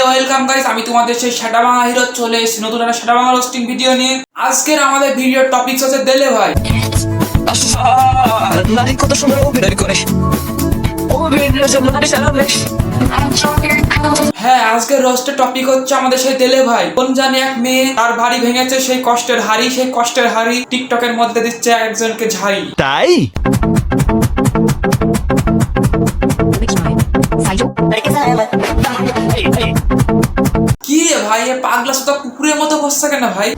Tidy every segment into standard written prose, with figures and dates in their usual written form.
Welcome guys, আমি তোমাদের সেই শাটাবাংলা হিরো চলে এসেছি নতুন একটা শাটাবাংলা রোস্টিং ভিডিও নিয়ে। আজকের আমাদের ভিডিওর টপিক হচ্ছে দেলে ভাই। নারী কত সুন্দর অভিনয় করে। হ্যাঁ, আজকের রোস্টের টপিক হচ্ছে আমাদের সেই দেলে ভাই। কোন জানি এক মেয়ে তার বাড়ি ভেঙেছে, সেই কষ্টের হাড়ি টিকটকের মধ্যে দিচ্ছে একজনকে ঝাড়ি। তাই কি রে ভাই, এ পাগলা সুতা কুকুরের মতো বসছে কেন ভাই?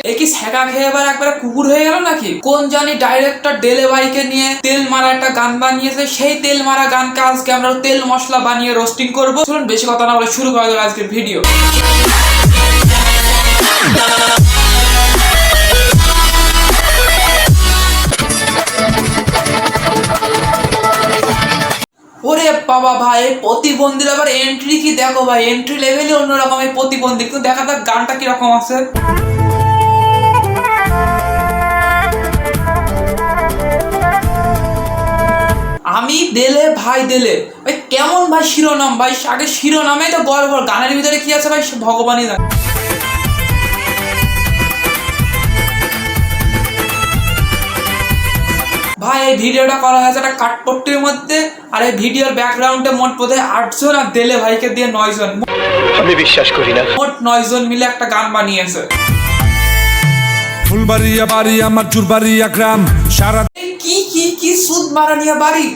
এ কি ছ্যাঁকা খেয়ে এবার একবারে কুকুর হয়ে গেল নাকি? কোন জানি ডাইরেক্টর দেলে ভাইকে নিয়ে তেল মারা একটা গান বানিয়েছে, সেই তেল মারা গানকে আজকে আমরা তেল মশলা বানিয়ে রোস্টিং করবো। চলুন বেশি কথা না বলে শুরু করা যাবে আজকের ভিডিও। ওরে বাবা ভাই, প্রতিবন্ধীর আবার এন্ট্রি কি দেখো ভাই, এন্ট্রি লেভেলই অন্যরকম। এই প্রতিবন্ধী কিন্তু দেখা যাক গানটা কিরকম আছে। আমি দেলে ভাই দেলে ভাই, কেমন ভাই শিরোনাম ভাই, আগে শিরোনামে তো গর্ব, গানের ভিতরে কি আছে ভাই ভগবানই জানে। ভাই এই ভিডিওটা করা হয়েছে একটা কাঠপট্টির মধ্যে, আর এই ভিডিওর ব্যাকগ্রাউন্ডে মোট বোধহয় 8 জন, আর দেলে ভাইকে দিয়ে 9 জন, আমি বিশ্বাস করি না। মোট 9 জন মিলে একটা গান বানিয়েছে। ফুলবাড়িয়া বাড়ি আমার জুরবাড়িয়া গ্রাম সারা কি কি কি সুদ মারানিয়া বাড়ি।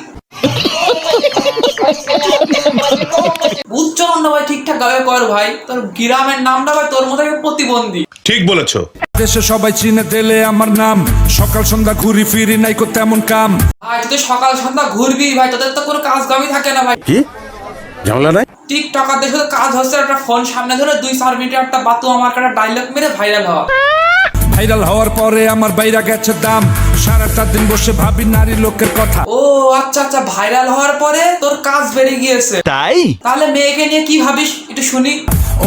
উচ্চারণ ভাই ঠিকঠাক গাবে কর ভাই, তোর গ্রামের নামটা ভাই তোর মতো প্রতিবন্ধী। ঠিক বলেছো। দেশে সবাই চিনে দিলে আমার নাম, সকাল সন্ধ্যা ঘুরি ফিরি নাই করতে এমন কাম। ভাই তুই তো সকাল সন্ধ্যা ঘুরবি ভাই, তোদের তো কোনো কাজ কামই থাকে না ভাই। কি ঝামেলা নাই? টিকটকারদের সাথে কাজ হচ্ছে একটা ফোন সামনে ধরে 2-4 মিনিটের একটা বাতু আমার একটা ডায়লগ মেরে ভাইরাল হওয়া। ভাইরাল হওয়ার পরে আমার বাইরা গেছে দাম, সারাটা দিন বসে ভাবি নারী লোকের কথা। ও আচ্ছা আচ্ছা, ভাইরাল হওয়ার পরে তোর কাজ বেড়ে গিয়েছে। তাই তাহলে মেয়েকে নিয়ে কি ভাবিস একটু শুনি।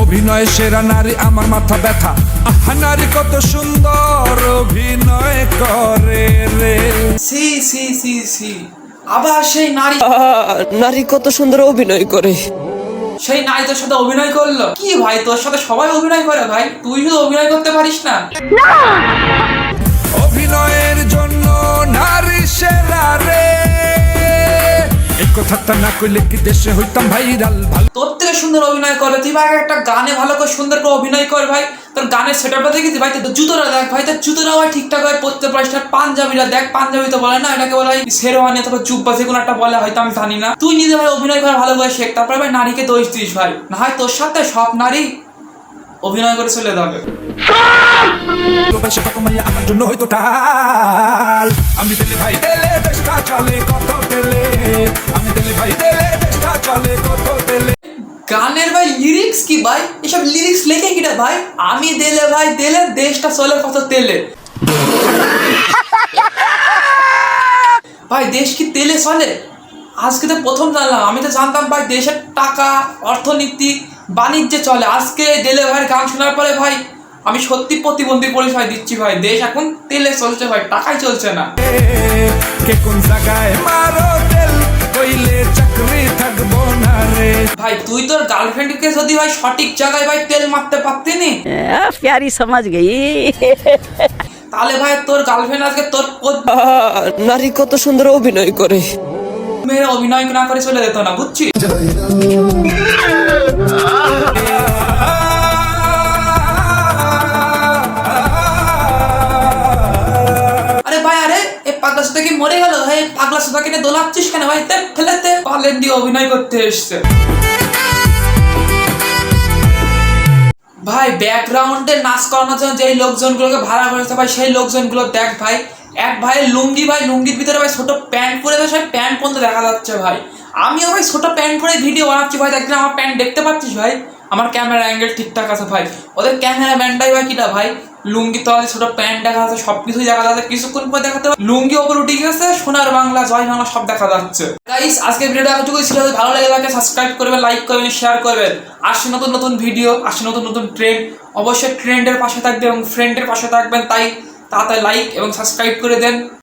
অভিনয় সেরা নারী আমার মাথা ব্যথা, আহা নারী কত সুন্দর অভিনয় করে রে। সি সি সি সি, আবার সেই নারী, নারী কত সুন্দর অভিনয় করে। সেই নারী তোর সাথে অভিনয় করলো। কি ভাই, তোর সাথে সবাই অভিনয় করে ভাই, তুই শুধু অভিনয় করতে পারিস না? অভিনয়ের জন্য নারী সেরা রে, এই কথাটা না কইলে কি দেশে হইতাম ভাইরাল। ভালো তোর থেকে সুন্দর অভিনয় করে তুই ভাই, একটা গানে ভালো করে সুন্দর করে অভিনয় কর ভাই। তোর গানের সেটআপটা দেখেছি ভাই, তোর জুতোটা দেখ ভাই, তোর জুতোটা ভাই ঠিকঠাক ভাবে পরতে পারিস না। পাঞ্জাবিটা দেখ, পাঞ্জাবি তো বলে না, এটাকে বলা হয় শেরওয়ানি অথবা জুব্বা, যে কোনো একটা বলে, হয়তো আমি জানি না। তুই নিজে ভাই অভিনয় করা ভালো করে শেখ, তারপরে ভাই নারীকে দোষ দিস ভাই, না হয় তোর সাথে সব নারী অভিনয় করে চলে যাবে। আমার জন্য হয়তো টাল, আমি দিলে ভাই দিলে দেশটা চলে কত দিলে, আমি দিলে ভাই দিলে দেশটা চলে কত দিলে। গানের ভাই লিরিক্স কি ভাই, এসব লিরিক্স লেখে কিটা ভাই? আমি দেলে ভাই দেলে দেশটা চলে কত তেলে। ভাই দেশ কি তেলে চলে? আজকে তো প্রথম জানলাম। আমি তো জানতাম ভাই দেশের টাকা, অর্থনীতি, বাণিজ্যে চলে। আজকে দেলে ভাইয়ের গান শোনার পরে ভাই আমি সত্যি প্রতিবন্ধী পরিচয় দিচ্ছি ভাই, দেশ এখন তেলে চলছে ভাই, টাকাই চলছে না। কে কোন জায়গায় মারো তেল কইলে চাকরি থাকবো না রে। ভাই তুই তোর গার্লফ্রেন্ডকে যদি ভাই সঠিক জায়গায় ভাই তেল মারতে পারতি নি, प्यारी समझ गई। তাহলে ভাই তোর গার্লফ্রেন্ড আজকে তোর নারী কত সুন্দর অভিনয় করে। মেয়ে অভিনয় না করে চলে যেত না, বুঝছিস? আরে ভাই, আরে এই পাগলা সুতা কি মরে গেল ভাই? পাগলা সুতা কিনে দোলাচ্ছিস কেন ভাই? ফেলেতে পালেন দিয়ে অভিনয় করতে এসছে ভাই। ব্যাকগ্রাউন্ডে নাচ করানোর জন্য যেই লোকজনগুলোকে ভাড়া করেছে ভাই, সেই লোকজনগুলো দেখ ভাই। এক ভাইয়ের লুঙ্গি ভাই, লুঙ্গির ভিতরে ভাই ছোট প্যান্ট পরে ভাই, সেই প্যান্ট পর্যন্ত দেখা যাচ্ছে ভাই। আমিও ভাই ছোট প্যান্ট পরে ভিডিও বানাচ্ছি ভাই, একদিন আমার প্যান্ট দেখতে পাচ্ছিস ভাই? আমার ক্যামেরা অ্যাঙ্গেল ঠিকঠাক আছে ভাই, ওদের ক্যামেরা ম্যানটাই ভাই কিটা ভাই, লুঙ্গি তলায় ছোট প্যান্ট দেখা যাচ্ছে, সবকিছুই দেখা যাচ্ছে। কিছুক্ষণ পরে দেখাতে লুঙ্গি ওপর উঠে গেছে, সোনার বাংলা, জয় বাংলা সব দেখা যাচ্ছে। গাইস আজকে ভিডিওটা এতটুকুই ছিল। ভালো লাগে তাকে সাবস্ক্রাইব করবেন, লাইক করবেন, শেয়ার করবেন। আসছে নতুন নতুন ভিডিও, আসছে নতুন নতুন ট্রেন্ড। অবশ্যই ট্রেন্ডের পাশে থাকবে এবং ফ্রেন্ডের পাশে থাকবেন, তাই তাড়াতাড়ি লাইক এবং সাবস্ক্রাইব করে দেন।